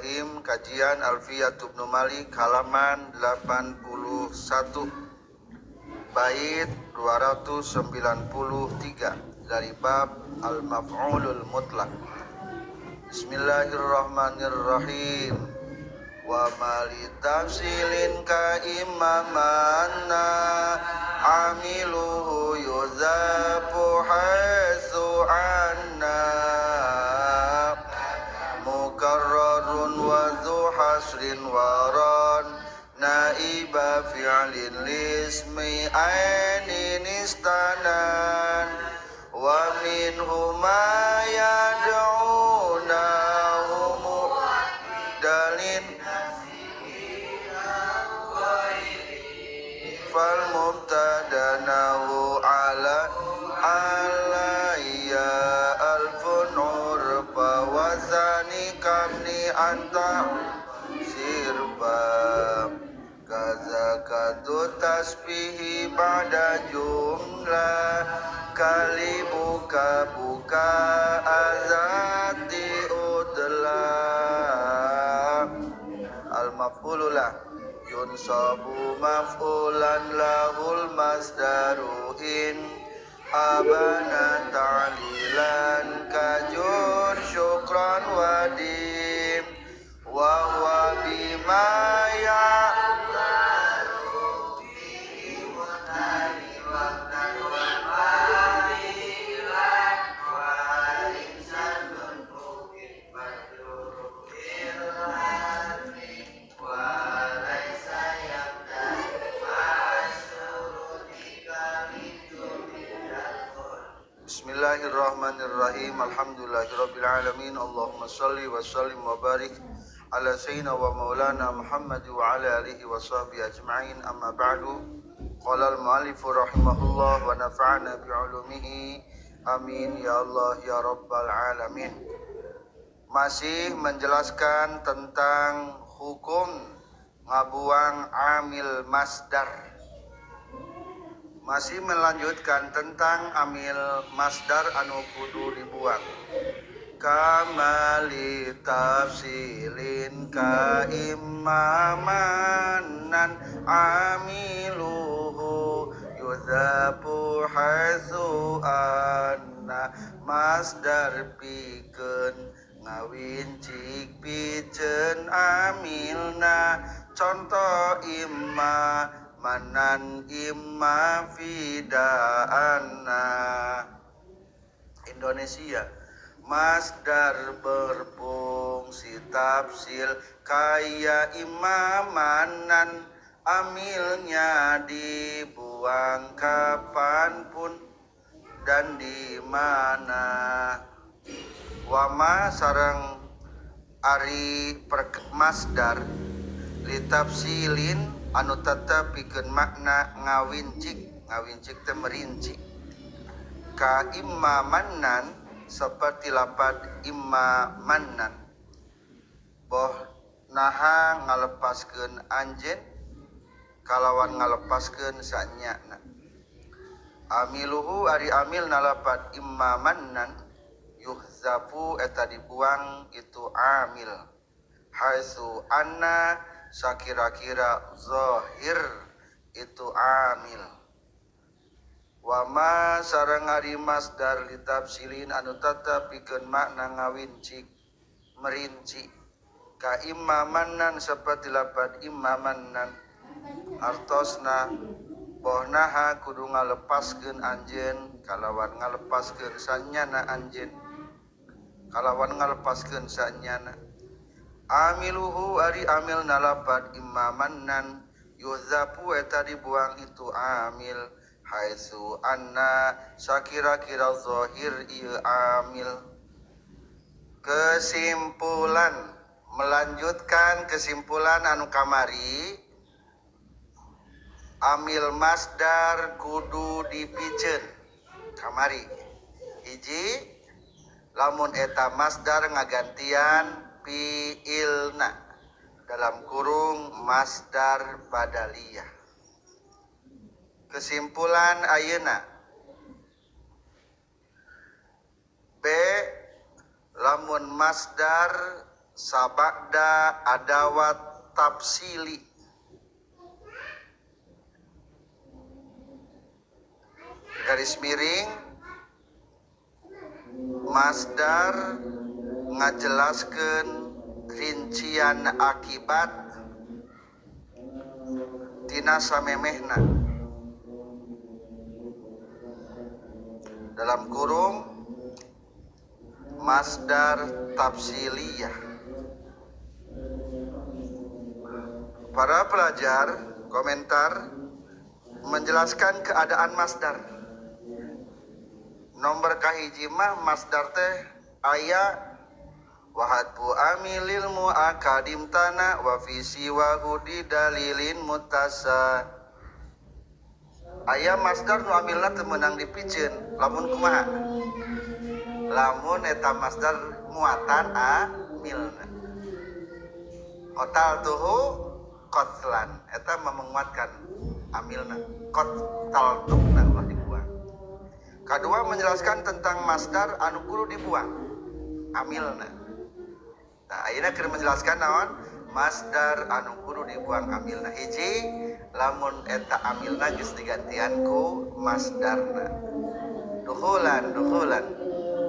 Bismillahirrahmanirrahim. Kajian Alfiyah Ibnu Malik halaman 81 bait 293 dari bab Al-Maf'ulul Mutlaq. Bismillahirrahmanirrahim. Wa mali tafsilin ka imamanna amiluhu yuzafu haitsu anna mukarrarun wa dhu hasrin waran naiba fi'lin lismi ainin istanan wa minhu ma yad'unahu mudalin fal mubtadanahu ala alayya alfun urfa wa thani kamni anta sirba kazakatu tasbihi ba'da jumlah kali buka azati udlah al-maf'ululah yunsabu maf'ulan lahul masdaru in abana ta'lilan kajur syukran wadim wa huwa bima Bismillahirrahmanirrahim. Alhamdulillahirabbil alamin. Allahumma shalli wa sallim wa barik ala sayyidina wa maulana Muhammad wa ala alihi wa sahbihi ajma'in. Amma ba'du. Qala al-mu'allif rahimahullah wa nafa'ana bi 'ulumihi. Amin ya Allah ya rabbal alamin. Masih menjelaskan tentang hukum ngabuang amil masdar. Masih melanjutkan tentang amil masdar anu kudu dibuang. Kamali tafsilin ka imamanan amiluhu yudhabu haitsu anna masdar pikeun ngawincik piceun amilna contoh imma manan imma fida'anna. Indonesia masdar berfungsi tafsil kaya imamanan amilnya dibuang kapanpun dan di mana. Wama sareng ari masdar litafsilin anu tetep pikeun makna ngawincik teh merinci ka imamanan seperti lapad imamanan boh naha ngalepaskeun anjeun kalawan ngalepaskeun sanyana. Amiluhu ari amil nalapad imamanan yuhzafu eta dibuang itu amil haitsu anna sakira-kira zahir itu amil. Wama sareng ari masdar litafsilin anu tetep pikeun makna ngawincik merinci ka imamanan seperti lapad imamanan artosna bohnaha kudu ngalepaskeun anjeun kalawan ngalepaskeun sanyana anjeun kalawan ngalepaskeun sanyana. Amiluhu ari amil nalapad imamanan yuzapu eta dibuang itu amil haitsu anna sakira-kira zahir ieu amil. Kesimpulan melanjutkan kesimpulan anu kamari amil masdar kudu dipiceun kamari hiji lamun eta masdar ngagantian fi'ilna dalam kurung masdar badaliyah. Kesimpulan ayeuna B lamun masdar sabada adawat tafsili. Garis miring masdar ngajelaskeun rincian akibat tina samemehna. Dalam kurung masdar tafsiliyah. Para pelajar komentar menjelaskan keadaan masdar. Nomor kahiji mah masdar teh aya wahadbu amilil muakadim tana wa fi siwahu di dalilin mutasa. Aya masdar nu amilna teu meunang dipikeun lamun kumaha? Lamun eta masdar muatan amilna. Qatal tuhu qatlan eta menguatkan amilna. Qatal tukna ulah dibuang. Kedua menjelaskan tentang masdar anu kudu dibuang amilna. Nah, ayeuna keur menjelaskan naon masdar anu kudu dibuang amilna. Hiji, lamun eta amilna geus digantian ku masdarna. Dukhulan.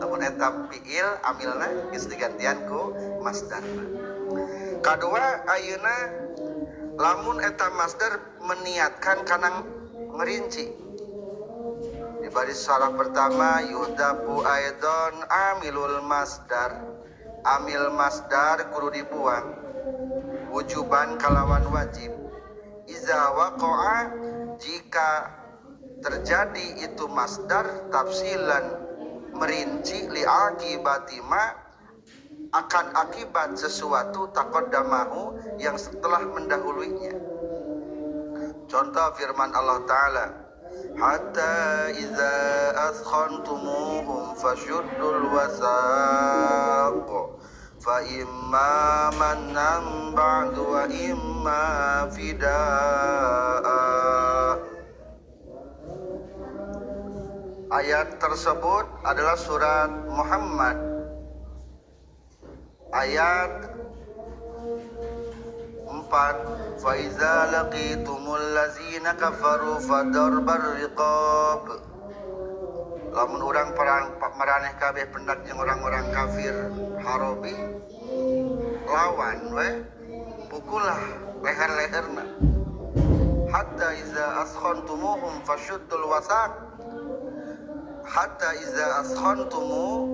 Lamun eta fiil amilna geus digantian ku masdarna. Kedua, ayeuna lamun eta masdar meniatkan kana ngerinci. Di baris syarah pertama yudabu aidon amilul masdar. Amil masdar kudu dibuang wujuban kalawan wajib. Iza waqa'a jika terjadi itu masdar tafsilan merinci li akibati ma akan akibat sesuatu taqaddamahu yang setelah mendahulunya. Contoh firman Allah Ta'ala, hatta iza askhantumuhum fashuddul wasaq fa imma mannan ba'du wa imma fidaa. Ayat tersebut adalah surat Muhammad ayat 4, fa iza laqitumul ladzina kafaru fadarbar riqab. Lamun urang perang maraneh kabeh pendak jeung orang-orang kafir harobi lawan we pukulah leher-leherna. Hatta iza askhantumuhum fashuddul wasaq. Hatta iza askhantumu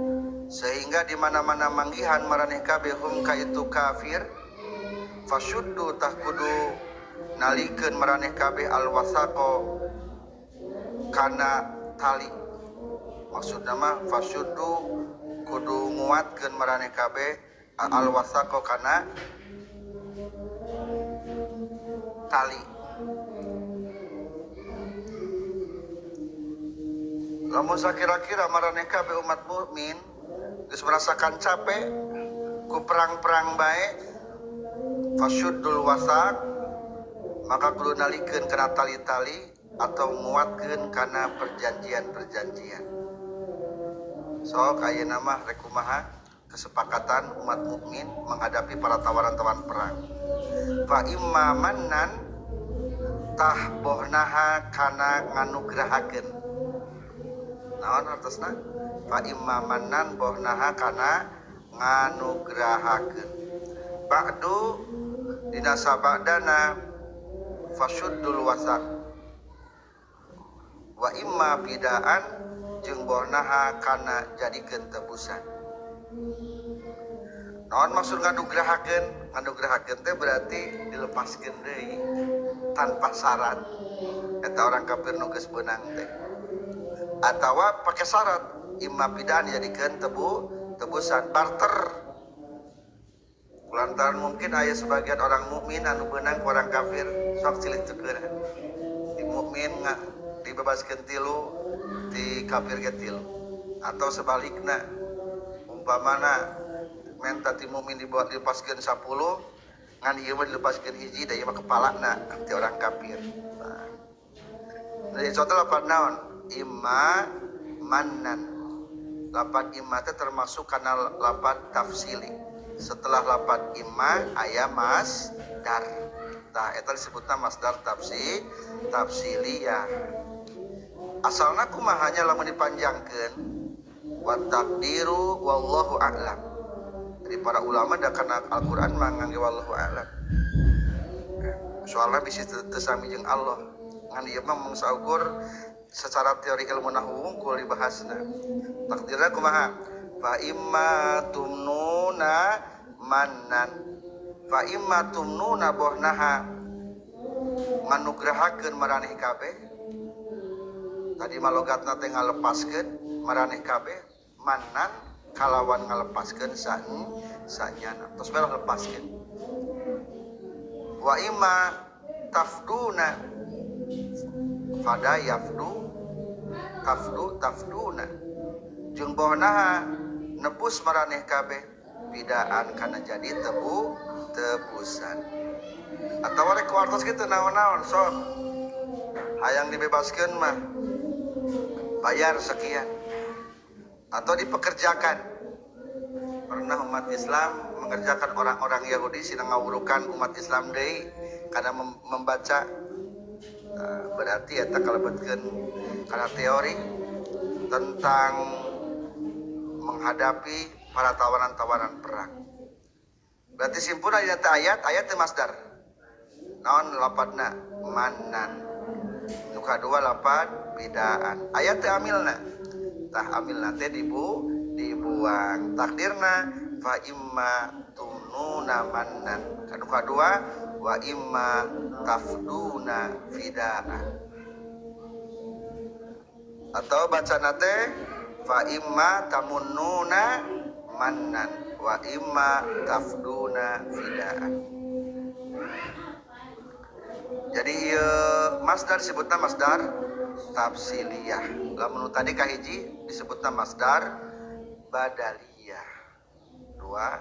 sehingga di mana-mana manggihan maraneh kabeh hum ka itu kafir fasyuddu tah kudu nalikeun maraneh kabeh alwasaqo kana tali. Maksudna mah fasyuddu kudu nguatkeun maraneh kabeh alwasaqo kana tali. Lamun sakira-kira maraneh kabeh umat mukmin geus merasakan capek ku perang-perang bae fasyuddul wasaq maka kudu nalikeun kana tali-tali atau nguatkeun kana perjanjian-perjanjian. Sok ayeuna mah rek kumaha kesepakatan umat mukmin menghadapi para tawaran-tawaran perang. Fa imma mannan tah bohnaha kana nganugrahakeun. Naon artosna? Fa imma mannan bohnaha kana nganugrahakeun. Ba'du dina sabadana fasyuddul wasaq wa imma bidaan jeung bohnaha kana jadikeun tebusan. Naon maksud nganugrahakeun? Nganugrahakeun teh berarti dilepaskeun deui tanpa syarat. Eta orang kafir nu geus beunang teh. Atawa pakai syarat imma bidaan jadikeun tebusan barter. Lantaran mungkin aya sebagian orang mukmin anu beunang ku orang kafir sok cilih tukeun. Di mukmin dibebaskeun 3, di kafir ge 3. Atau sebalikna umpamana menta ti mukmin dilepaskeun 10 ngan ieu mah dilepaskeun 1 da ieu mah kepalana ti orang kafir. Nah. Jadi contoh lapan naon? Imma mannan. Lapan imma teh termasuk kana lapan tafsili. setelah lafad imma aya masdar. Tah eta disebutna masdar tafsiliyah. Asalna kumahanya lamun dipanjangkeun wa taqdiru wallahu a'lam. Jadi para ulama da kana Al-Qur'an mah ngangge wallahu a'lam. Soalnya bisa tersami jeung Allah. Ngan ieu mah mangsa ukur secara teori ilmu nahwu kul dibahasna. Takdirna kumaha? Fa imma tumnuna mannan. Fa imma tumnuna bohnaha nganugrahakeun maraneh kabeh. Tadi malogatna teh ngalepaskeun maraneh kabeh mannan kalawan ngalepaskeun sanyana. Tos bae lepaskeun. Wa imma tafduna fada yafdu tafduna jeung bohnaha nebus maraneh kabeh bidaan kana jadi tebusan atawa rek kuartos kitu naon-naon sok hayang dibebaskeun mah bayar sekian atau dipekerjakan. Pernah umat Islam mengerjakan orang-orang Yahudi sina ngawurukan umat Islam deui karena membaca berarti eta kalebetkeun kana teori tentang menghadapi para tawanan-tawanan perang. Berarti simpulna dina ayat teh masdar. Naon lapadna mannan. Nu kadua lapad bidaan. Ayat teh amilna. Tah amilna teh dibuang. Takdirna fa imma tununa mannan. Kanu kadua wa imma tafduna fidaan. Atau bacana teh fa imma tamunnuna mannan wa imma tafduna fidaan. Jadi masdar disebutna masdar tafsiliyah. Lamun tadi kahiji disebutna masdar badaliyah. Dua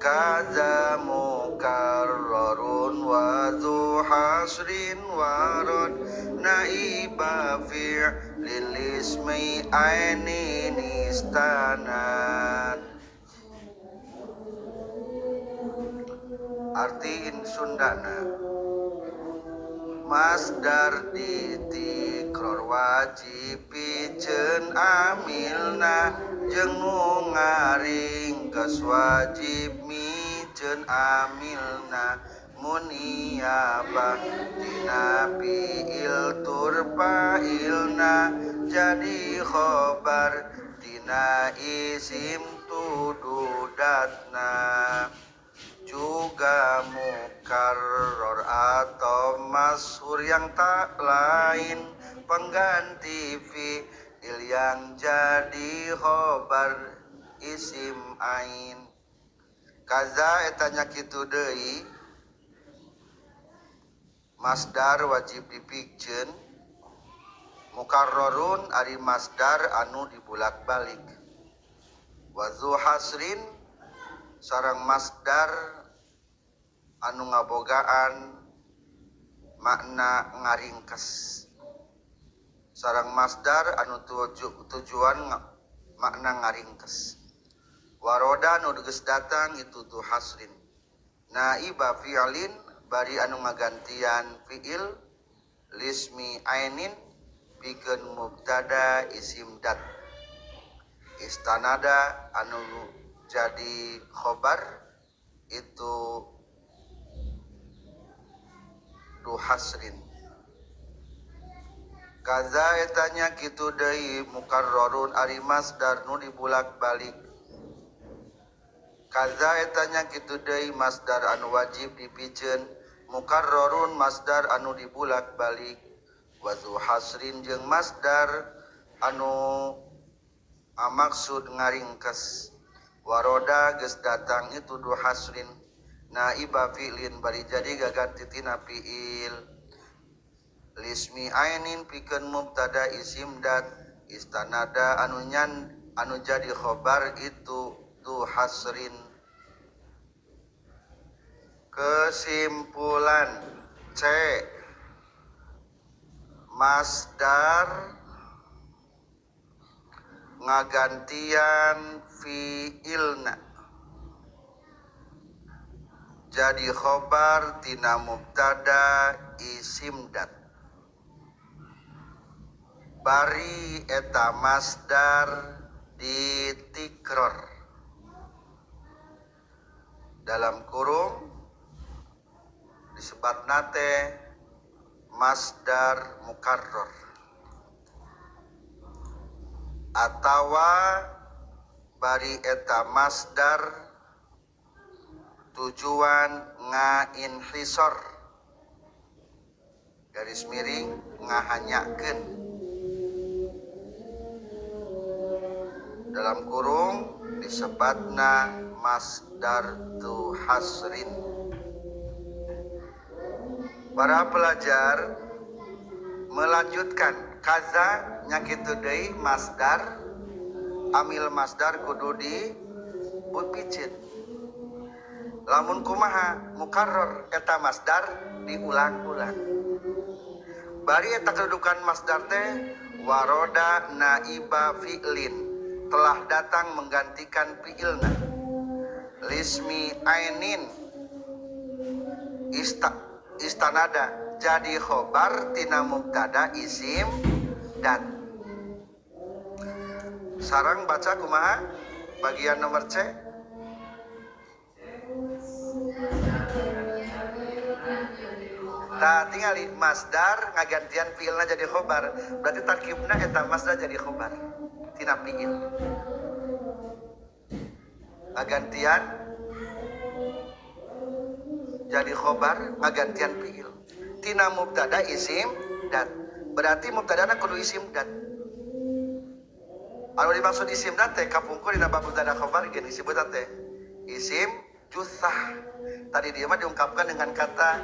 kaza mukarrarun wa dzu hasrin warad naiba fi'lil ismi ainin istanad. Artiin Sundana masdar ditikror wajib piceun amilna jeung nu ngaringkes wajib miceun amilna mun iyabah dina fi'il turfa'ilna jadi khobar dina isim tududatna juga mukarror atau masyhur yang tak lain pengganti fi'il yang jadi khobar isim ain. Kaza etanya kitu deui masdar wajib dipikeun mukarrarun ari masdar anu dibulak-balik wa dzu hasrin sareng masdar anu ngabogaan makna ngaringkes sareng masdar anu tujuan makna ngaringkes waroda anu geus datang itu tu hasrin naiba fi'lin bari anu ngagantian fi'il lismi ainin pikeun mubtada isim dat istanada anu jadi khobar itu du hasrin. Kaza etanya kitu deui mukarrarun ari masdar nu dibulak-balik. Kaza etanya kitu deui masdar anu wajib dipikeun mukarrarun masdar anu dibulak-balik wa dzu hasrin jeung masdar anu maksud ngaringkes waroda geus datang itu du hasrin naiba fi'lin bari jadi gaganti tina fi'il lismi ainin pikeun mubtada isim dat istanada anu jadi khobar itu tu hasrin. Kesimpulan C masdar ngagantian fi'ilna jadi khobar tina mubtada isim dat. Bari eta masdar ditikror dalam kurung disebut nate masdar mukarrar atawa bari eta masdar tujuan ngainhisor garis miring ngahanyakeun dalam kurung disebutna masdar tu hasrin. Para pelajar melanjutkan kaza nyakitu deui masdar amil masdar kudu di picit. Lamun kumaha mukarrar eta masdar diulang-ulang. Bari eta kedudukan masdar teh waroda naiba fi'lin telah datang menggantikan fi'ilna. Lismi ainin istanada jadi khobar tina mubtada isim dan. Sarang baca kumaha bagian nomor C. Nah, tingali masdar ngagantian fiilna jadi khobar. Berarti tarkibna eta masdar jadi khobar tina fiil. Ngagantian jadi khobar ngagantian fiil tina mubtada isim dan. Berarti mubtadana kudu isim dan. Anu dimaksud isim dan teh kapungkur dina bab mubtada khobar geus disebut teh isim juthah. Tadi dia mah diungkapkan dengan kata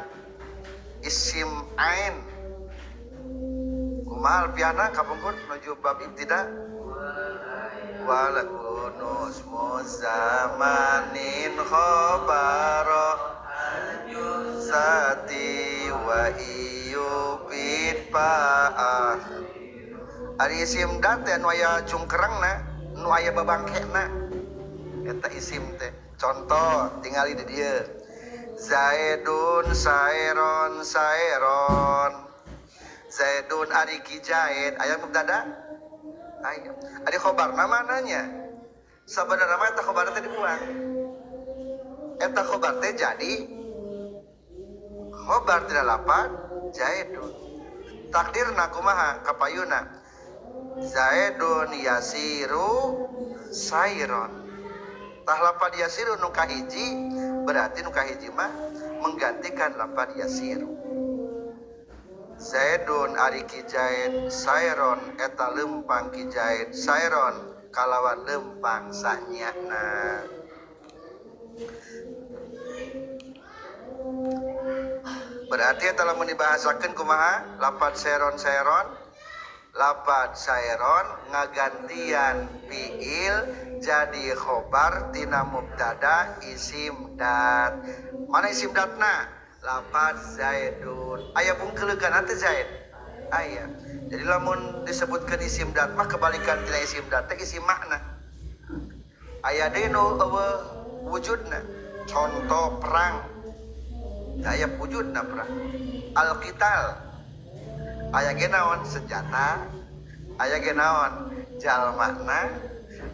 isim ain. Kumaha alfiana kapungkur nuju bab ibtida walakunus muzamanin khabara sati wa iyubit pa'ah. Ari isim dat teh nu aya cungkerengna nu aya babangkena eta isim teh. Contoh tingali di dieu Zaidun sairon sairon. Zaidun ari ki Zaid aya mubtada aya. Ari khobarna mananya? Sabenerna mah eta khobar teh dibuang. Eta khobar teh jadi khobar tina lafaz Zaidun. Takdirna kumaha kapayuna? Zaidun yasiru sairon. Tah lafaz yasiru nu kahiji berarti nu kahiji mah menggantikan lafaz yasiru. Zaidun ari ki Zaid sairon eta lempang ki Zaid sairon kalawan lempang sanyana. Berarti eta lamun dibahasakeun kumaha lafaz sairon sairon. Lafaz sairon ngagantian fiil jadi khobar tina mubtada isim dat. Mana isim datna? Lafaz Zaidun. Aya bungkeulegan teh Zaid. Aya. Jadi lamun disebutkeun isim dat mah kebalikan tina isim dat teh isim makna. Aya deui nu wujudna. Contoh perang. Aya wujudna perang. Al-qital. Aya ge naon senjata, aya ge naon jalmana.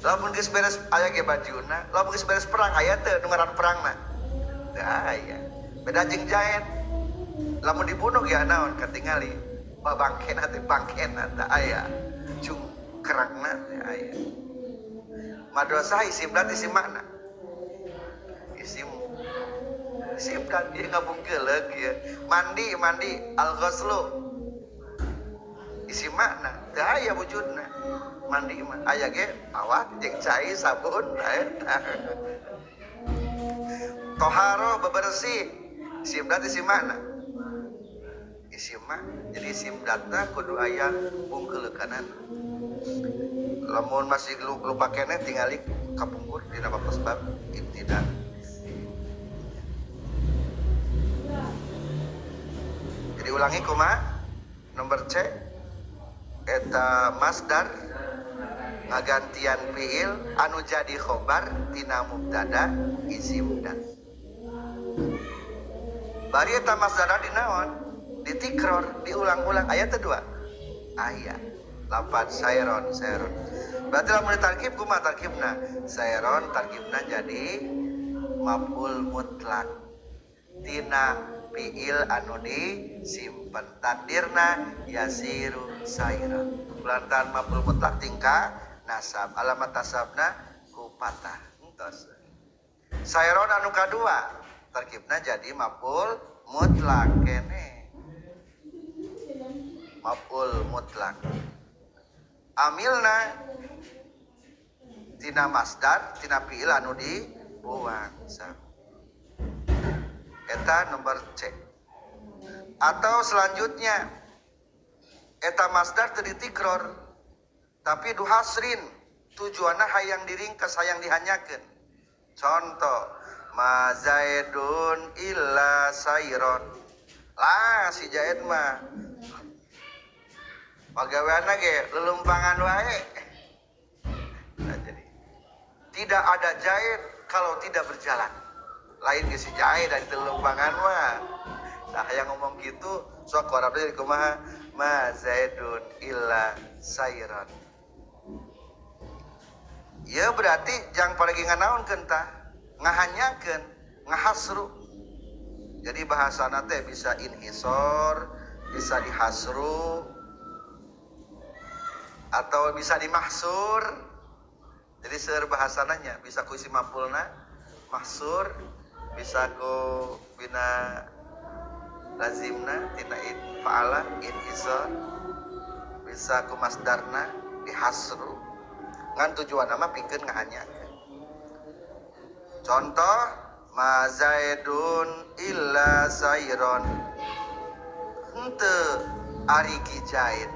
Lamun geus beres aya ge bajuna, lamun geus beres perang aya teu nu ngaran perangna. Teu aya. Beda jeung Zaid. Lamun dibunuh ge naon katingali babangkena teh bangkena teu aya. Cung kerangna teh aya. Madrasah isim dat isim makna. Isim dat ieu ngabungkeuleug ieu. Mandi al-ghuslu. Isi makna teu aya wujudna. Mandi mah aya ge awat jeung cai sabun eta. Toharo bebersih isim dat isim makna. Isim mah jadi isim datna kudu aya bungkeuleukana. Lamun masih lupa keneh tingali kapungkur dina bab ibtida. Jadi ulangi kumaha nomor C eta masdar ngagantian fiil anu jadi khobar tina mubtada isim dan. bari eta masdar dinaon ditikror diulang-ulang aya teu dua aya lapan sayron berarti lamun tarkib kumaha tarkibna sayron tarkibna jadi maf'ul mutlak tina fiil anu disimpen takdirna yasiru sayron lantaran maf'ul mutlak tingkah nasab alamat nasabna ku patah entos sayron anu kadua tarkibna jadi maf'ul mutlak kene maf'ul mutlak amilna tina masdar tina fiil anu dibuang eta nomor C. Atau selanjutnya eta masdar teu ditikror tapi duhasrin tujuanna hayang diringkas hayang dihanyakeun contoh ma zaidun illa sayron lah si Zaid mah pagaweanna ge lelumpangan wae. Nah, jadi tidak ada Zaid kalau tidak berjalan. Lain ge si Zaid dari lelumpangan mah. Nah, yang ngomong gitu sok Arab jadi kumaha ma zaidun illa sayron. Ya berarti jang paragi nganaonkeun tah ngahanyakeun ngahasru. Jadi bahasana teh bisa inhisor, bisa dihasru, atau bisa dimahsur. Jadi seueur bahasananya bisa ku isi maf'ulna mahsur, bisa ku bina lazimna tina fa'ala inhisor, bisa ku masdarna dihasru. Ngan tujuan nama pikeun ngahanyakeun. Contoh ma zaidun illa sayron henteu ari ki Zaid.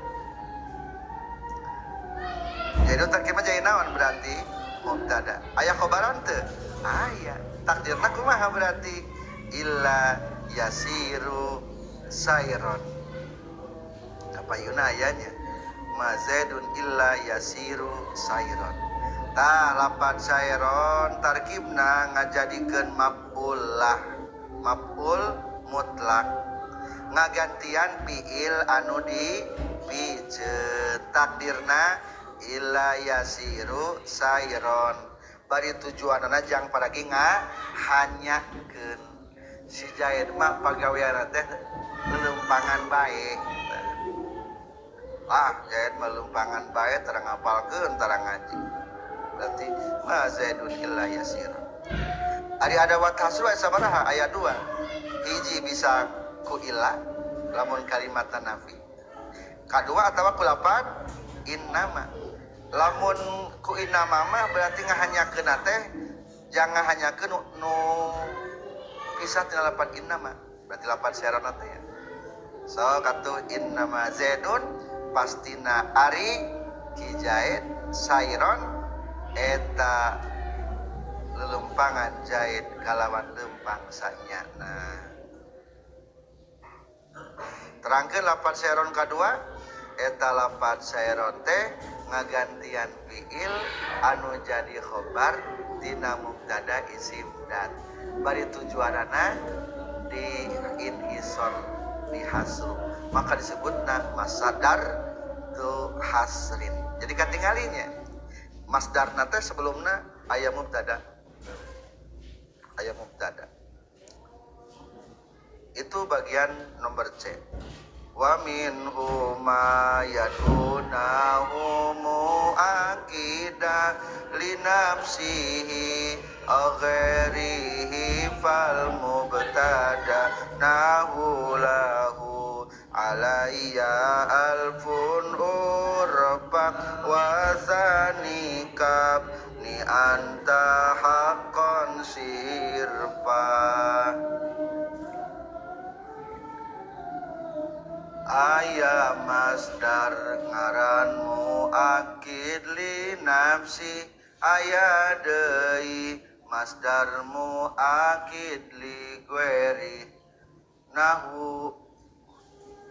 Jadi tarkibna jadi naon berarti mubtada. Aya khobaran teu? Aya. Takdirna kumaha berarti illa yasiru sayron. Apa yuna ayanya? Ma zaidun illa yasiru sayron. Tah lapan sayron tarkibna ngajadikeun maf'ul lah. Maf'ul mutlak. Ngagantian fiil anu dipijeun. Takdirna illa yasiru sayron. Bari tujuanna jang paragi ngahanyakeun. Si Zaid mah pagaweanna teh lelumpangan bae. Ah, Zaid melumpangan bae terang ngapalkeun terang ngaji. Berarti ma zaidun illa yasir. Ari ada wat hasru aya sabaraha? Aya 2. Hiji bisa ku illa lamun kalimat nafi. Kadua atawa ku lapan innama. Lamun ku innama mah berarti ngahanyakeun teh jangan ngahanyakeun nu pisah tina lapan innama. Berarti lapan syaratna teh ya. So katu innama zaidun pastina ari ki Zaid sayron eta lelumpangan Zaid kalawan lempang sanyana. Terangkeun lapan sayron kadua eta lapan sayron teh ngagantian fiil anu jadi khobar tina mubtada isim dan bari tujuanana di inhisor di hasru maka disebutna masdar tu hasrin. Jadi katinggalinya masdarna teh sebelumna aya mubtada itu bagian nomor C. Wa minhu ma yadunahu mu'akida linafsihi aghairihi fal mubtada nahu lahu alayya alfun urba wa zanikab ni anta haqqan sirfa. Aya masdar ngaran muakid li nafsi aya deui masdar muakid li gueri nahu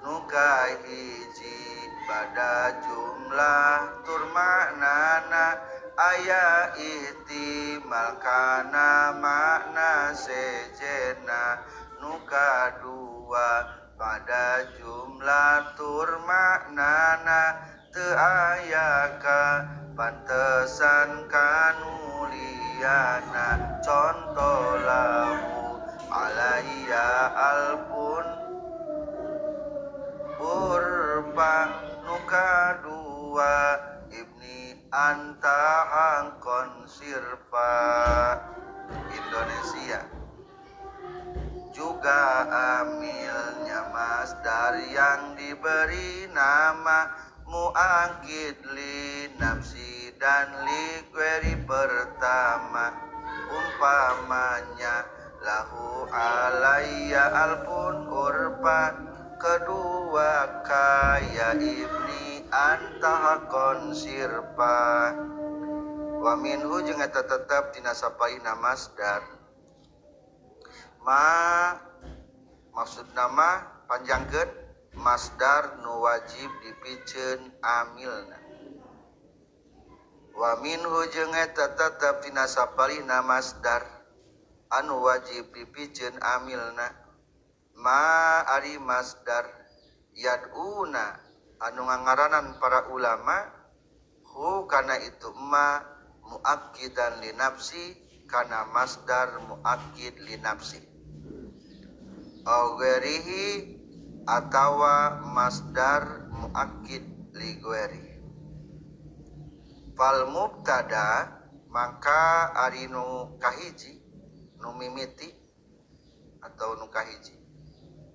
nuka hiji pada jumlah turmanana aya ihtimal kana makna sejena nu nu kadua pada jumlah tur maknana teu aya pantesan kanuliana contoh lahu alaiya alpun urpa nu kadua ibni anta hangkon sirfa Indonesia juga amilnya masdar yang diberi nama muakkid li nafsi dan li query pertama umpamanya lahu alayya alpun urpa kedua kaya ibni anta hakon sirpa wa minhu jeung eta tetep tina sapaina masdar maksud nama panjangkeun masdar nu wajib dipikeun amilna wa minhu jeung eta tetep tina sapalihna masdar anu wajib dipikeun amilna ari masdar yad'una anu ngangaranan para ulama hu kana itu muakkidan li nafsi kana masdar muakkid li nafsi ghairihi atawa masdar muakkid li ghairi fal mubtada maka ari nu kahiji nu mimiti atau nu kahiji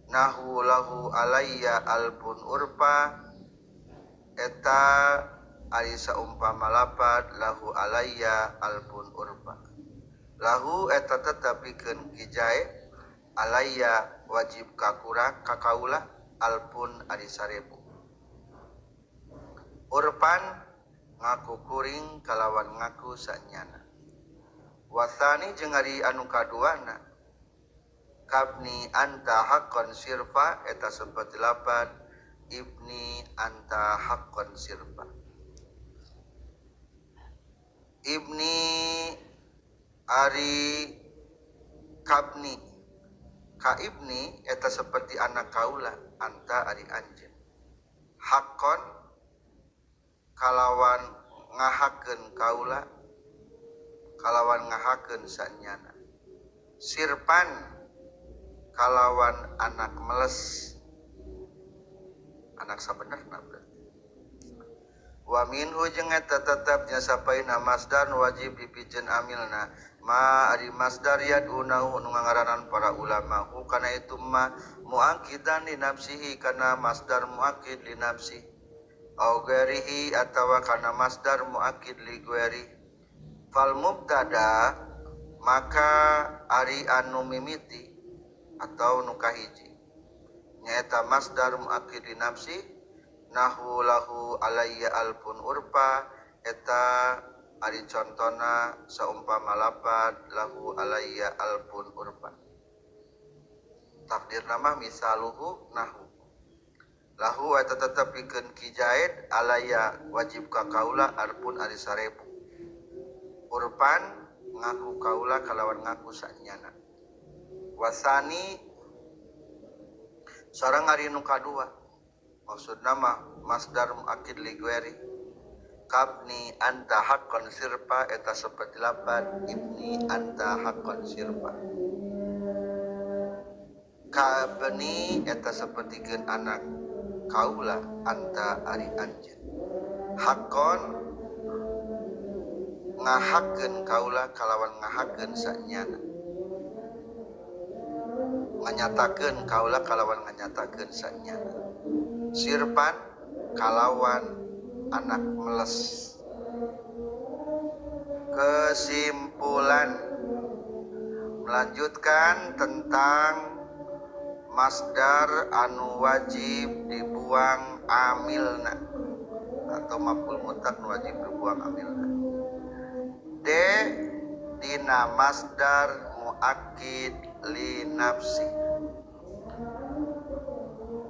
nahu lahu alayya alpun urpa eta ari saumpama lapad lahu alayya alpun urpa lahu eta tetapikeun kijae alayya wajib kakaula alpun ari 1000 urpan ngaku kuring kalawan ngaku sanyana wasani jeung ari anu kaduana kabni anta haqqan sirfa eta seperti lapad ibni anta haqqan sirfa ibni ari kabni ka ibni eta seperti anak kaula anta ari anjeun haqqan kalawan ngahakeun kaula kalawan ngahakeun sanyana sirpan kalawan anak meles anak sabenerna berarti wa minhu jeung eta tetep nya sapaina masdar wajib dipikeun amilna ari masdar yad'una nu ngangaranan para ulama hu kana itu muakkidan li nafsihi kana masdar muakkid li nafsi au ghairihi atawa kana masdar muakkid li ghairi fal mubtada maka ari anu mimiti atau nu kahiji nyaeta masdar muakkid li nafsi nahu lahu alayya alpun urpa eta ari contona saumpama lapad lahu alayya alpun urpa takdir nama misaluhu nahu lahu eta tetep pikeun kijaid alayya wajib ka kaula alpun ari 1000 urpan ngaku kaula kalawan ngaku sanyana wasani sareng ari nu kadua maksud nama masdar muakkid li ghairi kabni anta haqqan sirpa eta seperti lapad ibni anta haqqan sirpa kabni eta sapertikeun anak kaula anta ari anjeun haqqan ngahakeun kaula kalawan ngahakeun sanyana nganyatakeun kaula kalawan nganyatakeun sanyana sirpan kalawan anak meles kesimpulan melanjutkan tentang masdar anu wajib dibuang amilna atau maf'ul mutlaq nu wajib dibuang amilna D dina masdar muakkid li nafsi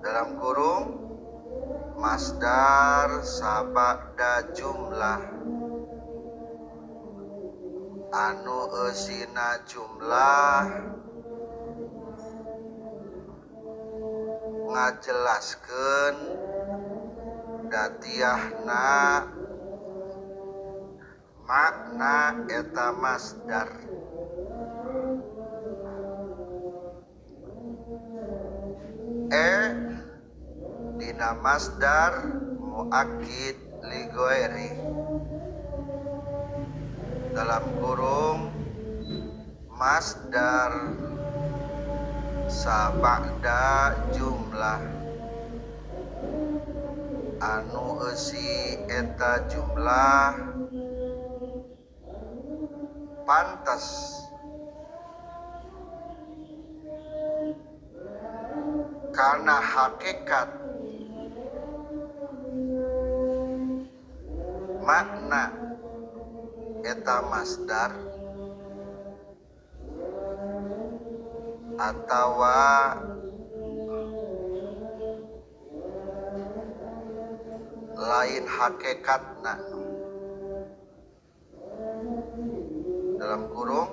dalam kurung masdar sabada jumlah anu eusina jumlah ngajelaskeun datiahna makna eta masdar. Dina masdar muakkid li ghairi dalam kurung masdar sabada jumlah anu eusi eta jumlah pantes karena hakikat makna eta masdar atawa lain hakikatna dalam kurung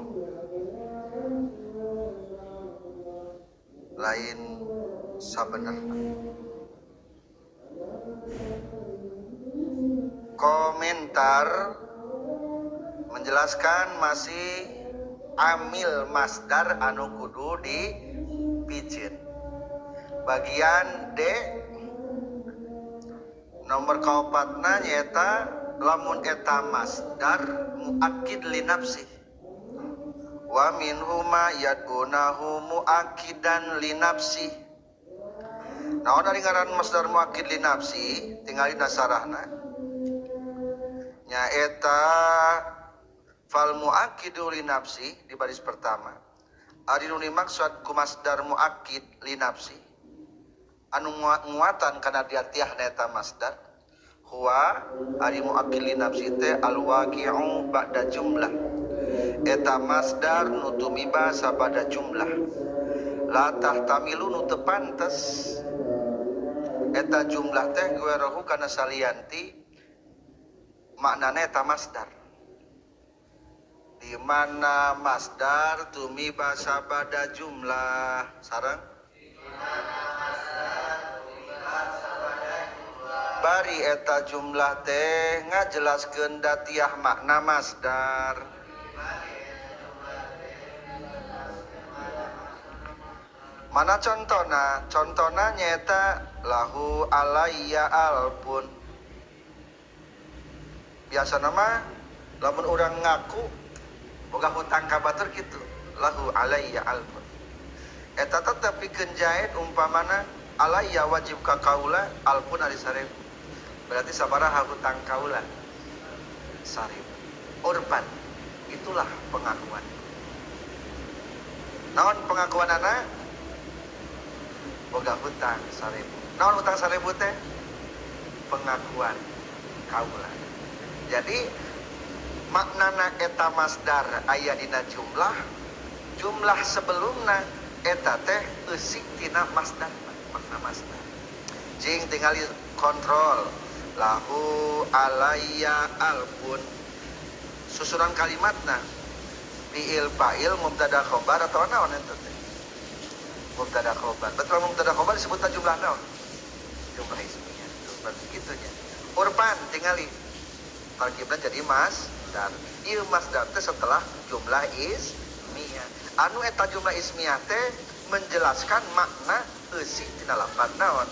lain sabenerna. Komentar menjelaskan masih amil masdar anu kudu dipicin. Bagian D nomor kaopatna nyata lamun eta masdar muakkid li nafsi wa minhuma yadunahu muakkidan li nafsi. Naon dari ngaran masdar muakkid li nafsi tinggal dina sarahna nyaeta fal muakkidu li nafsi di baris pertama ari nu dimaksud ku masdar muakkid li nafsi anu nguatan kana diatiahna eta masdar huwa ari muakkid li nafsi teh al waqi'u ba'da jumlah eta masdar nu tumiba sabada jumlah la tahtamilu nu teu pantes eta jumlah teh guerohu kana salianti maknana eta masdar di mana masdar tumiba sabada jumlah sareng bari eta jumlah teh ngajelaskeun datiah makna masdar. Mana contohna? Contohna nyata lahu alayya alpun. Biasa nama lamun orang ngaku boga hutang ka batur kitu. Lahu alayya alpun. Eta tetep pikeun jahit umpamana alayya wajib ka kaula alpun ari 1000. Berarti sabaraha hutang kaula? 1000. Urban. Itulah pengakuan. Naon pengakuan anak? Boga hutang 1000. Naon hutang 1000 teh? Pengakuan kaula. Jadi maknana eta masdar aya dina jumlah sebelumna eta teh eusik tina masdar, makna masdar. Jing tingali kontrol lahu alayya alpun. Susunan kalimatna fi'il fa'il mubtada khobar atau naon eta teh? Mubtada khobar. Betul mubtada khobar disebutna jumlah naon? Jumlah ismiyah. Berarti kitu nya. Urban tingali tarkibna jadi masdar. Ieu masdar teh setelah jumlah ismiyah. Anu eta jumlah ismiyah teh menjelaskan makna eusi tina lafaz naon?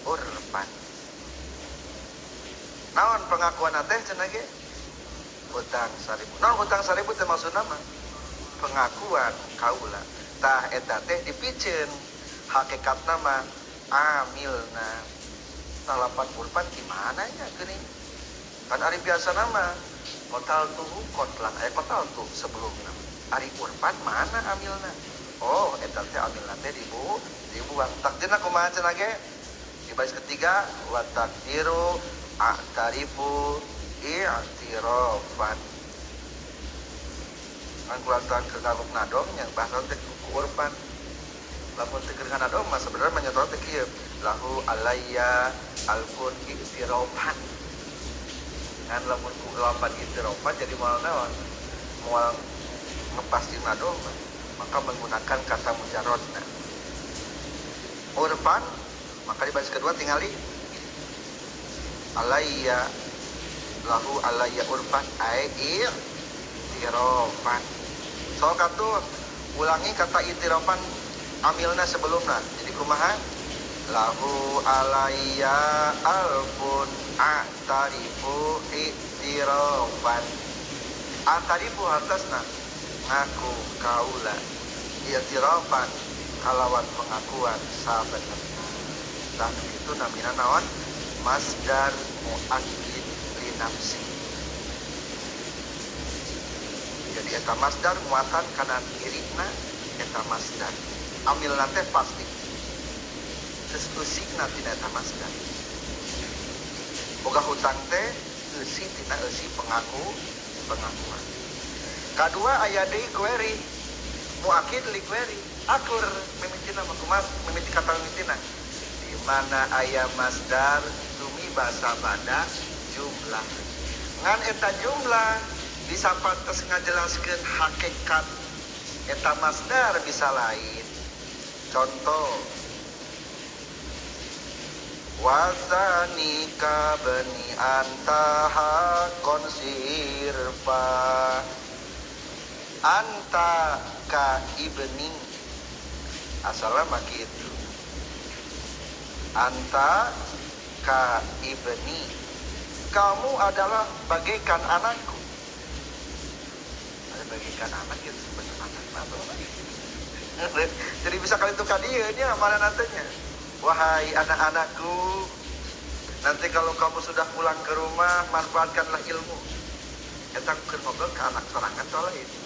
Urban. Naon pengakuan teh cenah ge? Hutang 1000. Naon hutang 1000 teh maksudna mah? Pengakuan kaula. Tah eta teh dipikeun hakikatna mah amilna. Tah lafaz urban gimana nya geuning? Kan ari biasa nama kotal tuh kotlak kotal tuh sebelumnya ari urban mana amilna oh eta teh amilna teh dibuang takdirna kumaha cenah ge di baris ketiga wa takdiru a'tarifu i'tirafan kan kulantaran kegaguk nadom yang bahasa teh urban lamun teh keur nadom mah sebenarnya menyatakan teh kieu lahu alayya alkun i'tirafan kan lamun lapan itirofan jadi moal naon moal ngepastin nadoma maka menggunakan kata mujarrodna urban Maka di baris kedua tingali alayya lahu alayya urfan ai itirofan. So katu ulangi kata itirofan amilna sebelumna. Jadi kumaha? Lahu alayya alfun atarifu itirofan. Atarifu hartasna ngaku kaula itirofan kalawan pengakuan sabenerna. Dan itu namina naon? Masdar muakkid li nafsi. Jadi eta masdar muatan kana dirina eta masdar. Amilna teh pasti. Eusikna tina eta masdar. Boga hutang teh eusi tina eusi pengakuan. Kadua aya deui query muakkid li query. Akur mimitina makumas mimiti kata mimitina. Mana ayat masdar tumi basa bada jumlah ngan eta jumlah bisa pantas ngajelaskeun hakikat eta masdar bisa lain. Contoh wasani ka bani antaha konsirfa anta ka ibni asalna makitu anta ka ibni kamu adalah bagaikan anakku. Ada bagaikan anak itu sebenarnya anak apa lagi? Jadi bisa kali itu dia mana nantinya. Wahai anak-anakku, nanti kalau kamu sudah pulang ke rumah manfaatkanlah ilmu. Kita ngobrol ke anak sorangan soalnya itu.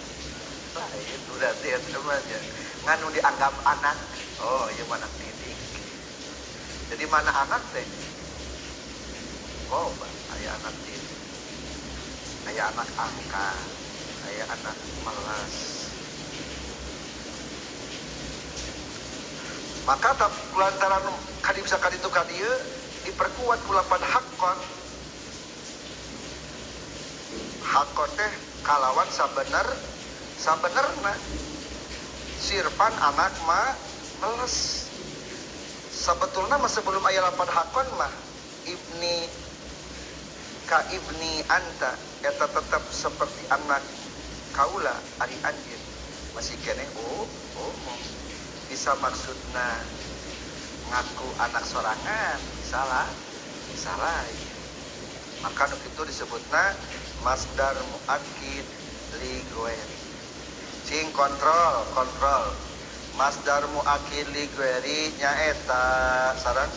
Nah itu berarti ya teman-teman. Nganu dianggap anak. Oh iya mana didik. Jadi mana anak teh? Oh, ayah anak ini, ayah anak angka, ayah anak malas. Maka tak lantaran kadi bisa kadi itu kadieu diperkuat kulapan hakon. Hakon teh kalawan sabenerna sirpan anak mah meles. Sebetulnya mah sebelum ayat 8 hakon mah ibni ka ibni anta eta tetap seperti anak kaula ari anjeun masih kene bisa maksudna ngaku anak sorangan salah maka nu kitu disebutna masdar muakkid li ghairi. Cing kontrol masdar muakkid li ghairi nyaeta sareng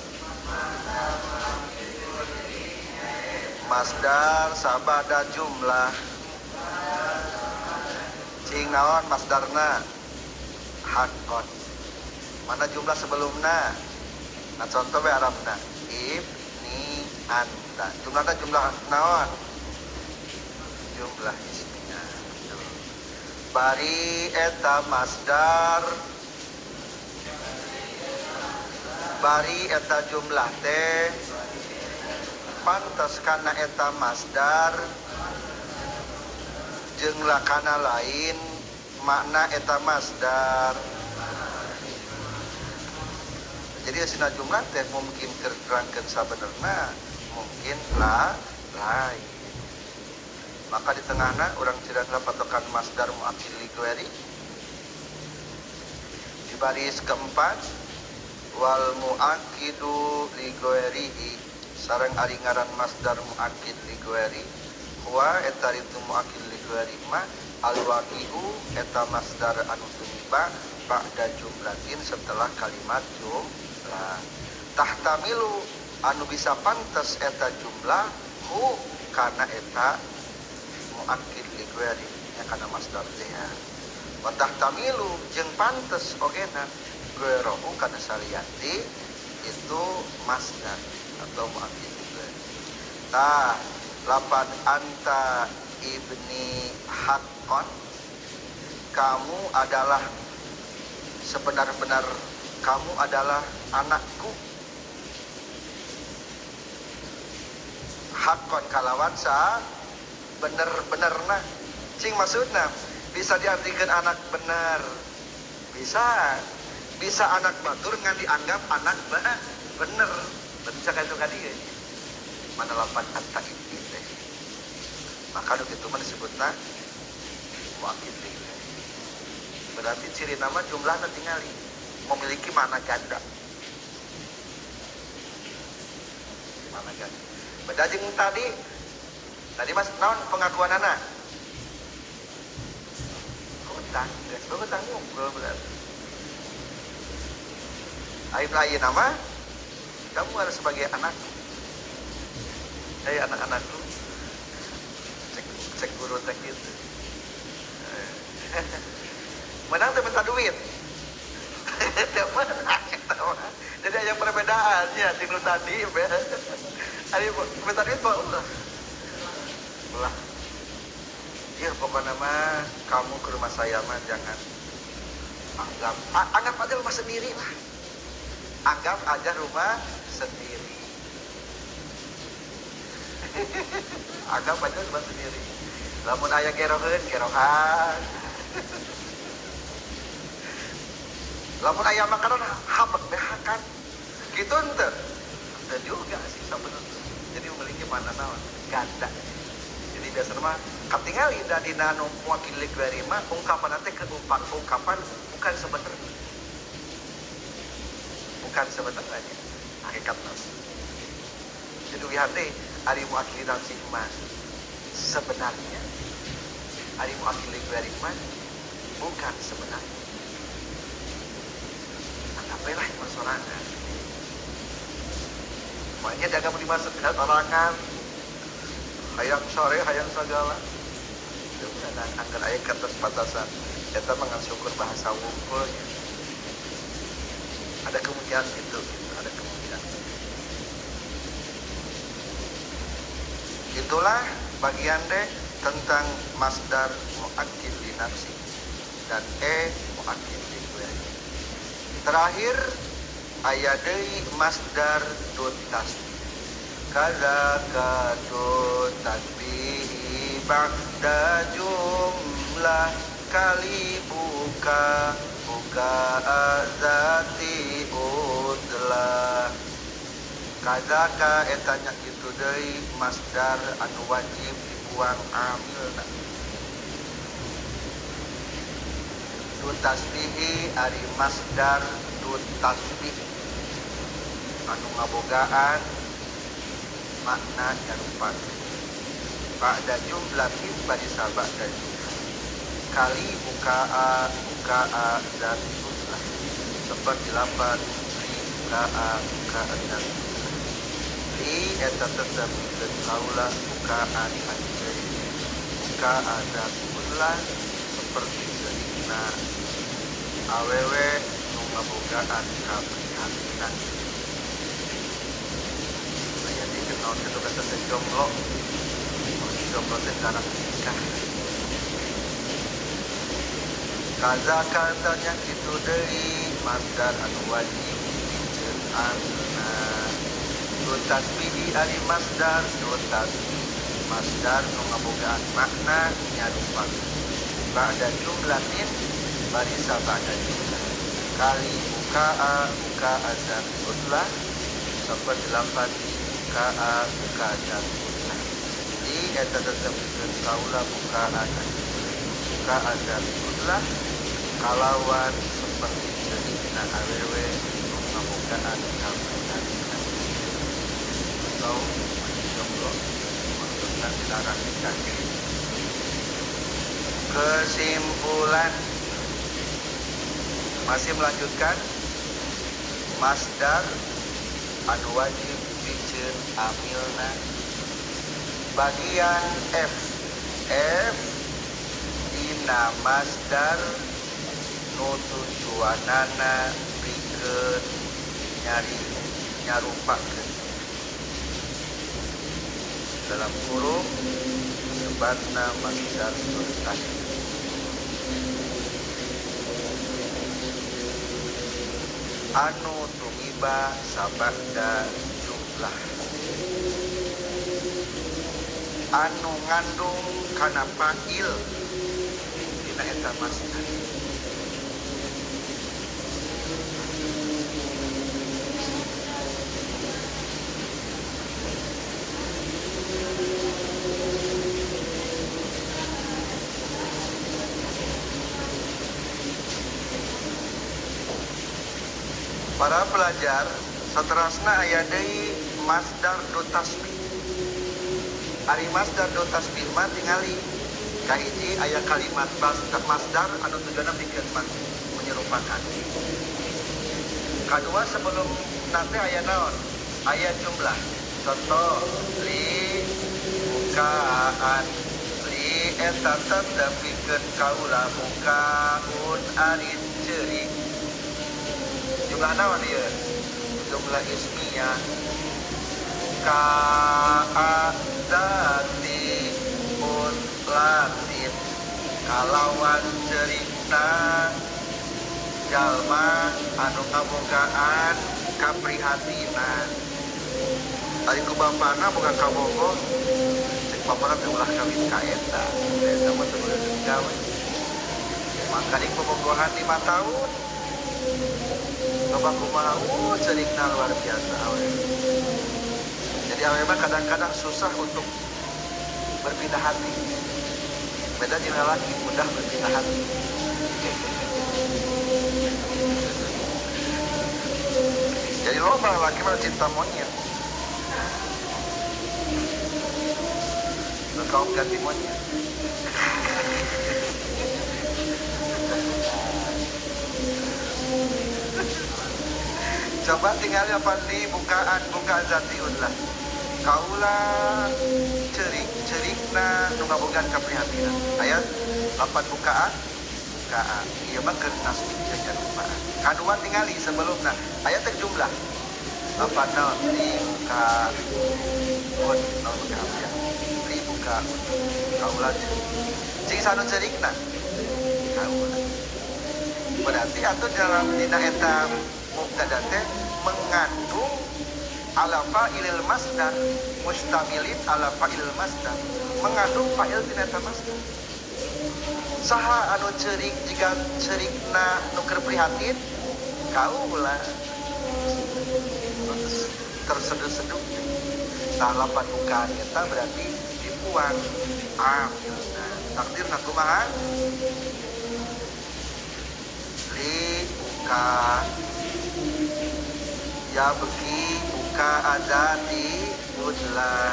masdar sabada jumlah. Cing naon masdarna? Hakon. Mana jumlah sebelumna? Nah contoh we Arabna ibni anta. Jumlahna jumlah naon? Jumlah ismina. Bari eta masdar bari eta jumlah teh pantas kana eta masdar jeung lakana lain makna eta masdar. Jadi asina jumlah teh mungkin kerangkeun sabenerna mungkin lain. Maka di tengahna urang cirana patokan masdar muakkid li ghairi di baris keempat wal muakkidu li ghairihi sareng ari ngaran masdar muakkid li ghairi wa eta itu muakkid li ghairi ma al waqi'u eta masdar anu tumiba ba'da jumlatin setelah kalimat jumlah tahtamilu anu bisa pantes eta jumlah hu kana eta muakkid li ghairi nya kana masdar teh wa tahtamilu jeung pantes ogena ghairahu kana saliyati itu masdar atau muakkid juga. Nah, lapan anta ibni haqqan kamu adalah sebenar-benar kamu adalah anakku. Haqqan kalawan sa bener-benerna. Cing maksudna bisa diartikan anak benar. Bisa anak batur ngan dianggap anak bener bisa kan itu kan dia mana lapan antak ini teh maka itu mana disebutna muakid lillahi. Berarti ciri nama jumlahnya tinggali memiliki mana ganda. Mana ganda. Beda jeung tadi mas naon pengakuan anak. Hutang, guys, hutang ngobrol berarti. Aib nama kamu harus sebagai anak. Anak-anakku cek guru teh gitu. Menang teh minta duit. Jadi ada perbedaannya tinu tadi. Ari minta duit kok ulah. Ya pokoknya mah kamu ke rumah saya mah jangan anggap aja rumah sendiri lah. Anggap aja rumah sendiri. Anggap aja rumah sendiri. Lamun aya gerohan. Lamun aya makanan habek behakan. Gitu ente. Dan juga sih sebenarnya. Jadi memiliki mana naon ganda. Jadi biasa mah katingali da dina nu muakil lillahi mah ungkapan teh ungkapan bukan sebenarnya. Bukan sebenarnya hakikatna. Jadi wihande ari muakil nafsi mah sebenarnya ari muakil lillahi mah bukan sebenarnya. Anggaplah itu sorangan. Makanya jaga dimaksud dengan sorangan. Hayang sore, hayang segala. Itu ada anggar aya kertas batasan. Eta mah syukur bahasa wungkulnya. Ada kemungkinan itu, ada kemungkinan. Itulah bagian deh tentang masdar muakkid li nafsi dan muakkid li ghairi. Terakhir aya deui masdar dut tasbih. Kadzaka dut tasbih ba'da jumlah kali buka zati udlah. Kadzaka etanya kitu deui masdar anu wajib dibuang amilna. Dut tasbihi ari masdar dut tasbih anu ngabogaan makna nyarupan ba'da jumlatin bari sabak dan kali bukaa zati udlah seperti lapan bukaa zati li eta tetep kaula bukaan anjay bukaa zati udlah seperti sedina awewe nu ngabogaan kaprihatinan. Aya dikenal itu kata jomblo. Jomblo teh karena nikah. Kaza katanya kitu deui masdar anu wajib diceun anna. Dut tasbih ari masdar dut tasbih masdar nu ngabogaan makna nyarupa. Ba'da jumlatin bari sabada jumlah kali bukaa azab udlah seperti lapan bukaa azab udlah di eta tetep kaula bukaa azab udlah kalawan seperti sedina awewe ngabogaan kaprihatinan atau jomblo maksudna dilarang nikah. Kesimpulan masih melanjutkan masdar anu wajib diceun amilna bagian F dina masdar nu tujuanana pikeun nyarupakeun dalam kurung sebatna masdar tuntas anu tumiba sabada jumlah anu ngandung kana fa'il dina eta masdar. Para pelajar saterasna aya deui masdar do tasbih. Ari masdar do tasbih mah tingali kahiji aya kalimat masdar anu tujuanna pikeun menyerupakan. Kadua sebelum nanti aya naon? Aya jumlah. Contoh li bukaan li eta terdapikeun kaula bukaun ari ceurik. Jumlah naon ieu? Jumlah ismiyah. Ka'adati un latin kalawan cerita jalma anu kabogaan kaprihatinan. Ari ku bapana boga kabogo cek bapana teh ulah kawin ka eta. Eta mah teu gawe. Makanya pembogohan 5 tahun. Coba kumaha cerikna luar biasa awe. Jadi awe mah kadang-kadang susah untuk berpindah hati. Beda jeung laki mudah berpindah hati. Jadi loba laki mah cinta monyet. Kau ganti monyet. Coba tinggal apa di bukaan zatiun lah. Kaula cerikna nu ngabogaan kaprihatinan. Aya 8 bukaan. Ieu mah keur tasbih jeung rupaan. Kadua tingali sebelumna aya teh jumlah. 8 naon di buka on naon ya. Di buka kaula cing sanu cerikna. Kaula. Berarti atuh dalam dina eta mubtada teh mengandung ala fa'ilil masdar mustamilin ala fa'ilil masdar, mengandung fa'il tina eta masdar. Saha anu ceurik jika ceurikna nu keur prihatin? Kaula. Terseduh-seduh. Nah, lapan bukaan eta berarti dibuang. Amilna. Takdirna kumaha? Li buka ya beki buka azati budlah.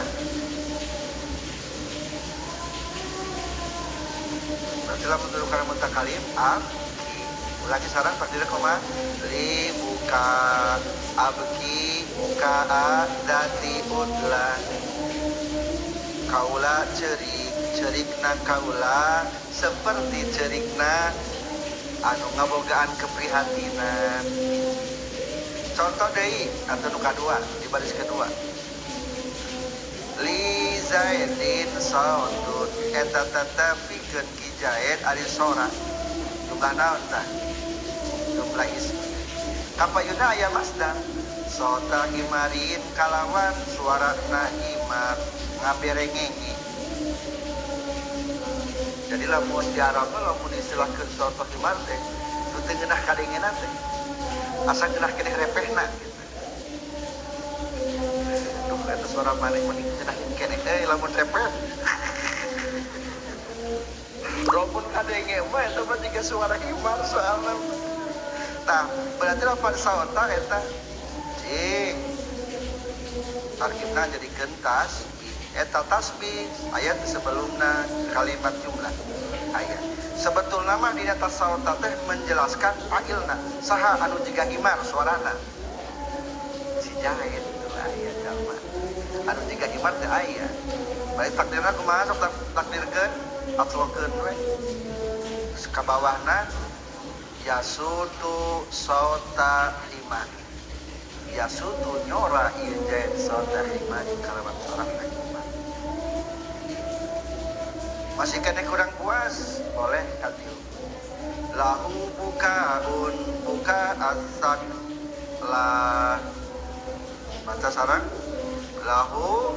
Berarti lah menurutkan mutakalim abki. Lagi sarang takdirna kumaha? Li buka abki buka azati budlah. Kaula cerikna kaula seperti cerikna anu ngabogaan keprihatinan. Contoh deui atau nu kadua di baris kedua. Li zaidin saudun eta tatapikeun ki Zaid ari sora. Jumlah naon tah? Jumlah ismi. Kapayuna aya masdar. Sota himarin kalawan suarana himar ngaberengengi. Jadi lamun di Arab lamun istilahkeun sota himar teh nu teu ngeunah kadengenan teh. Asa geunah keneh repehna gitu. Duh eta suara maneh mending ngeunahin keneh lamun repeh. Walaupun kadenge mah eta mah jiga suara himar soalna. Tah, berarti lapan saota eta cing. Tarkibna jadikeun tasbih. Eta tasbih aya sebelumna kalimat jumlah. Aya. Sebetulna mah dina tasawuf teh menjelaskan fa'ilna. Saha anu jiga himar suarana? Si Zaid itulah aya jalma. Anu jiga himar teh aya. Bae takdirna kumaha sok takdirkeun atlokeun we. Ka bawahna yasutu sauta himar. Yasutu nyora ieu Zaid sauta himar kalawan suarana himar. Masih kena kurang puas, boleh katilu. Lahu bukaun buka asak lah. Baca sarang. Lahu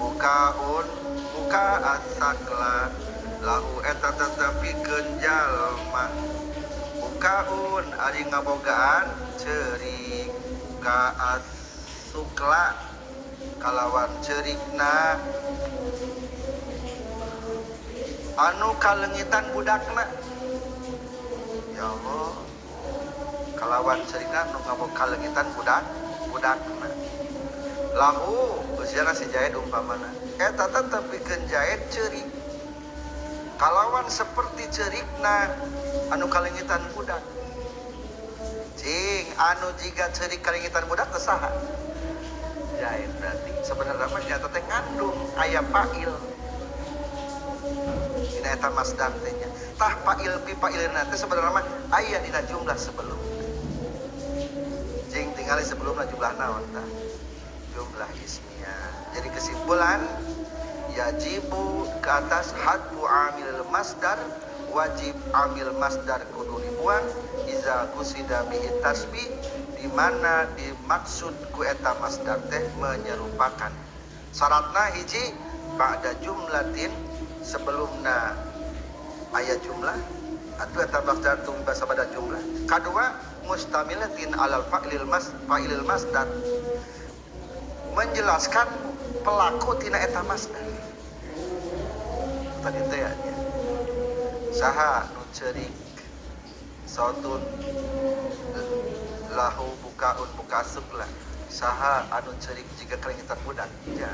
bukaun buka asak lah. Lahu eta tetepikeun jalma. Bukaun ari ngabogaan ceurik ka asukla kalawan ceurikna anu kalengitan budakna. Ya Allah, kalawan cerita nu ngabok kalengitan budakna lahu usiana si Jaid umpamana eta tapi Jaid cerik kalawan seperti cerikna anu kalengitan budak cing anu jika cerik kalengitan budak saha Jaid berarti sebenarnya mah nyata teh ngandung aya fa'il dina eta masdar teh nya tah fa'il pi fa'ilna teh sebenarnya mah aya dina jumlah sebelum cing tinggali sebelumna jumlah naon tah jumlah ismiyah. Jadi kesimpulan yajibu ke atas hadfu amil masdar wajib amil masdar kudu dibuang iza kusida bihi tasbih di mana dimaksud ku eta masdar teh menyerupakan syaratna hiji ba'da jumlatin sebelumna aya jumlah atau eta masdar tumba sabada jumlah kadua mustamilatin alal fa'ilil masdar menjelaskan pelaku tina eta masdar tadi teh ya saha nu cerik sautun lahu bukaun bukasuklah saha anu cerik jika kalengitan budak ya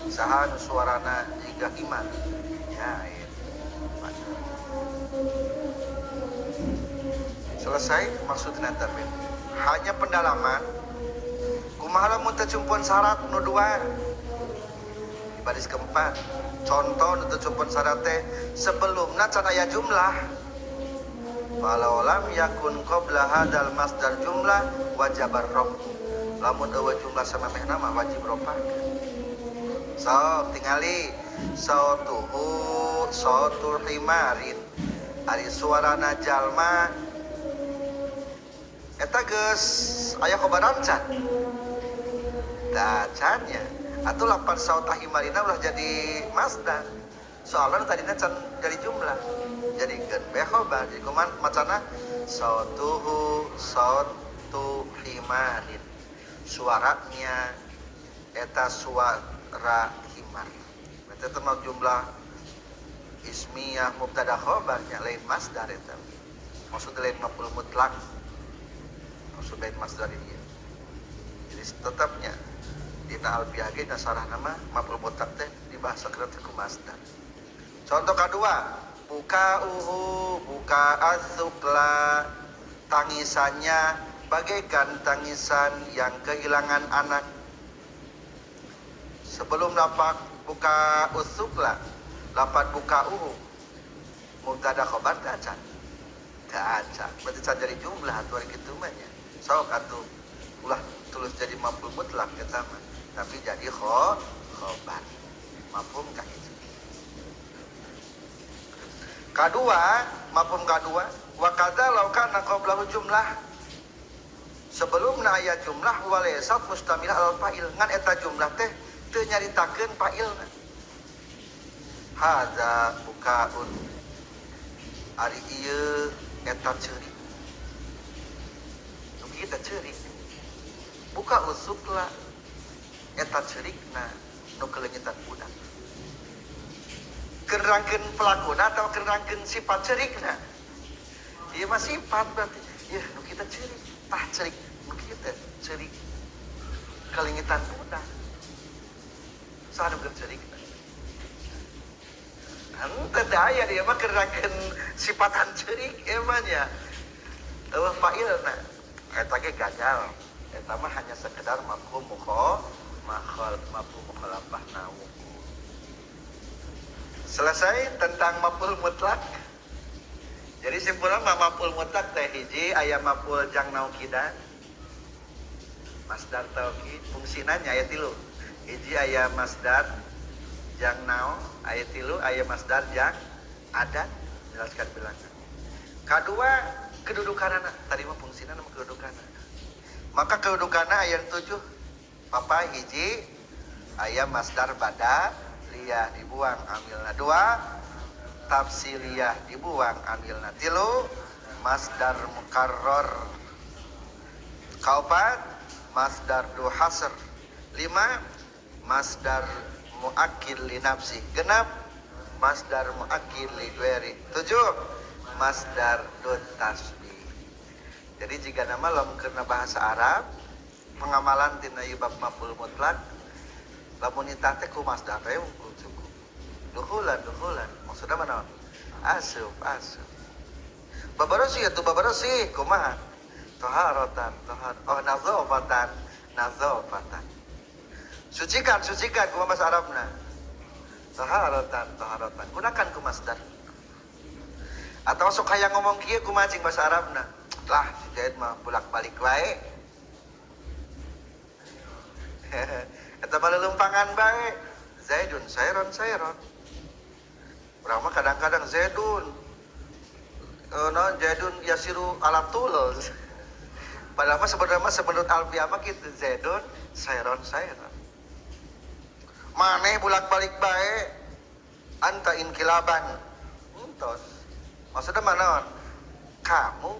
saha anu suarana jika iman ya selesai maksudna tadi hanya pendalaman kumaha lamun teu cumpuan syarat nu dua di baris keempat contoh nu teu cumpuan syarat teh sebelumna can aya jumlah walau lam yakun qabla hadzal masdar jumlah wajabar rof lamun eueuh jumlah samemehna mah wajib rofakeun sok tingali sautul himarin ari suarana jalma eta geus aya khobaran can cannya atau lapan saut ahimarina ulah jadi masdar soalnya tadinya can dari jumlah jadi gen behobar jadi kuman macana sautu himarin suaranya eta suara himar berarti itu mau jumlah ismiyah mubtada khobarnya lain masdar eta maksudnya lain maf'ul mutlak maksud lain masdar ini jadi tetapnya dina alfiah ge nasarah nama maf'ul mutlaq teh dibahasa kereta ku masdar. Contoh kedua, buka asukla tangisannya bagaikan tangisan yang kehilangan anak. Sebelum lapak buka usukla, lapat buka mubtada khobar teh acan. Teu acan. Berarti can dari jumlah atuh ari kitu mah nya. Sok atuh ulah tulus jadi maf'ul mutlaq eta mah. Tapi jadi khobar mafhum kah itu kedua mafhum kedua wa kadza law kana qablahu jumlah sebelumna aya jumlah walaysat mustamilah al fa'il ngan eta jumlah teh teu nyaritakeun fa'ilna hadza bukaun ari ieu eta ceurik nu kieu teh ceurik buka usukla eta cerikna nu kelengitan budak kerangkeun pelakuna atau kerangkeun sifat cerikna ieu mah sifat berarti ya nu kita cerik tah cerik nu kita cerik kelengitan budak saha nu cerikna henteu daya dia mah kerangkeun sifatan cerik emanya eueuh fa'ilna eta ge gagal eta mah hanya sekedar mafhum mukhalafah nahu. Selesai tentang maf'ul mutlak. Jadi simpulan maf'ul mutlak teh hiji aya maf'ul jang naukidan. Masdar taukid fungsina nya aya 3. Hiji aya masdar jang nau, aya 3 aya masdar jang adat jelaskan bilangan. Kedua kedudukanana tadi mah fungsina nama kedudukanana. Maka kedudukanana aya 7. Papa hiji aya masdar bada liyah dibuang amilna 2 tafsiliyah dibuang amilna 3 masdar mukarrar kaopat masdar du hasr 5 masdar muakkil li nafsi genap masdar muakkil li ghairi 7 masdar du tasbih Jadi jika nama lamun karena bahasa Arab pengamalan tina bab maf'ul mutlak lamun itah teh kumasdar teh cukup duhulan maksudna mana asup babarasi atuh babarasi kumaha taharatan nazafatan sucikan kumaha bahasa Arabna taharatan gunakan ku masdar atau sok hayang ngomong kieu kumaha cing bahasa Arabna lah si Zaid mah bolak-balik wae eta mah lelumpangan bae Zaidun sayron urang mah kadang-kadang Zaidun Zaidun yasiru alatul padahal mah sebenarnya menurut Alfiah mah kitu Zaidun sayron maneh bolak-balik bae anta inkilaban entos maksudnya mana kamu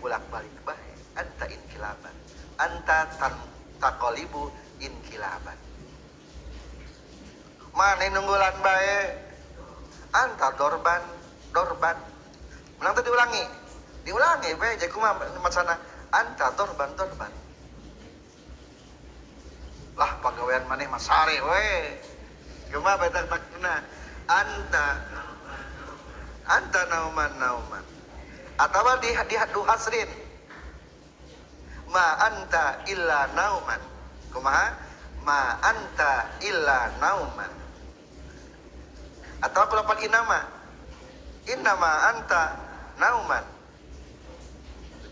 bolak-balik bae anta inkilaban anta taqalibu inkilaban maneh nunggulan bae anta dorban menang teh diulangi bae jadi kumaha macana anta dorban lah pagawean maneh mah sare we kumaha bae takna anta nauman atawa di hasrin ma anta illa nauman kumaha ma anta illa nauman atawa kulapan innama anta nauman.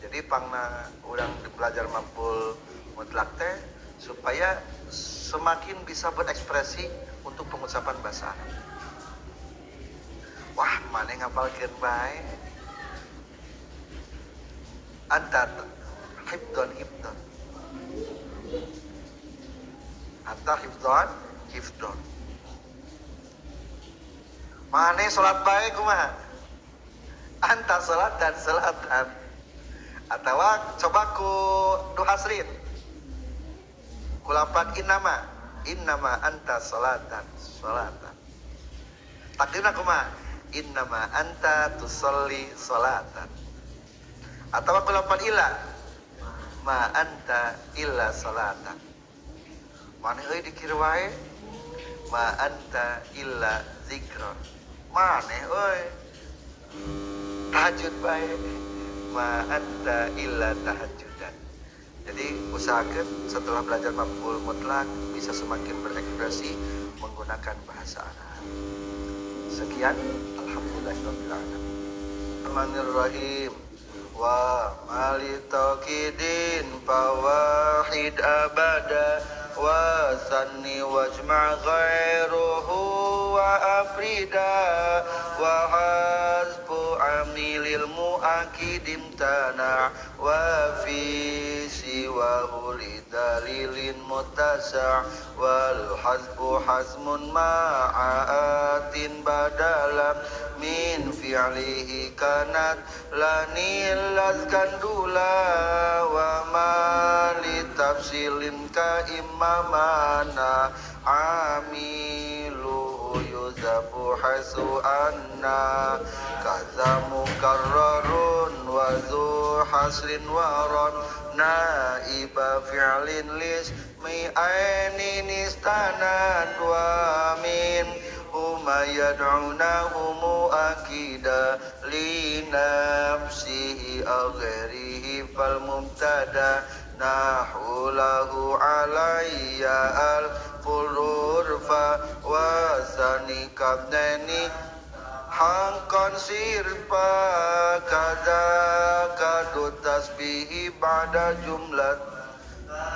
Jadi pangna urang belajar maf'ul mutlak teh supaya semakin bisa berekspresi untuk pengucapan bahasa Arab. Wah, maneh ngapalkeun bae. Anta hifdon. Anta hifdon. Maneh salat bae kumaha? Anta salat dan salatan. Atawa coba ku duhasrin. Kulapan innama anta salatan. Takdirna kumaha? Innama anta tusolli salatan. Atawa kulapan ila ma anta illa salatan. Maneh euy dikir wae ma anta illa zikron. Maneh euy tahajud bae ma anta illa tahajjudan. Jadi usahakan setelah belajar maf'ul mutlak bisa semakin berekspresi menggunakan bahasa Arab. Sekian, alhamdulillahirabbil alamin. Bismillahirrahmanirrahim. Wa malitaqidin fawahid abada wa sanni wajma' ghairuhu wa afrida wa hasbu amilil mu'akidim tana wa fi siwahu lidalilin mutasa' wal hasbu hasmun ma'atin badala min fi'lihi kanat lanil lazkandula wa mali tafsilin ka imamana amilu yuzafu hasu anna kaza mukarrarun wa zu hasrin waron naiba fi'lin lis mi ainin istanan wa min huma yad'unahu akida li nafsihi aghairihi fal mubtada nahu lahu alayya al fururfa wa sani kabnani hangkon sirpa kada kadut tasbihi pada jumlah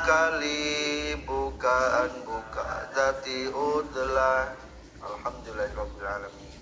kali bukaan buka zati udlah. Alhamdulillahirabbil alamin.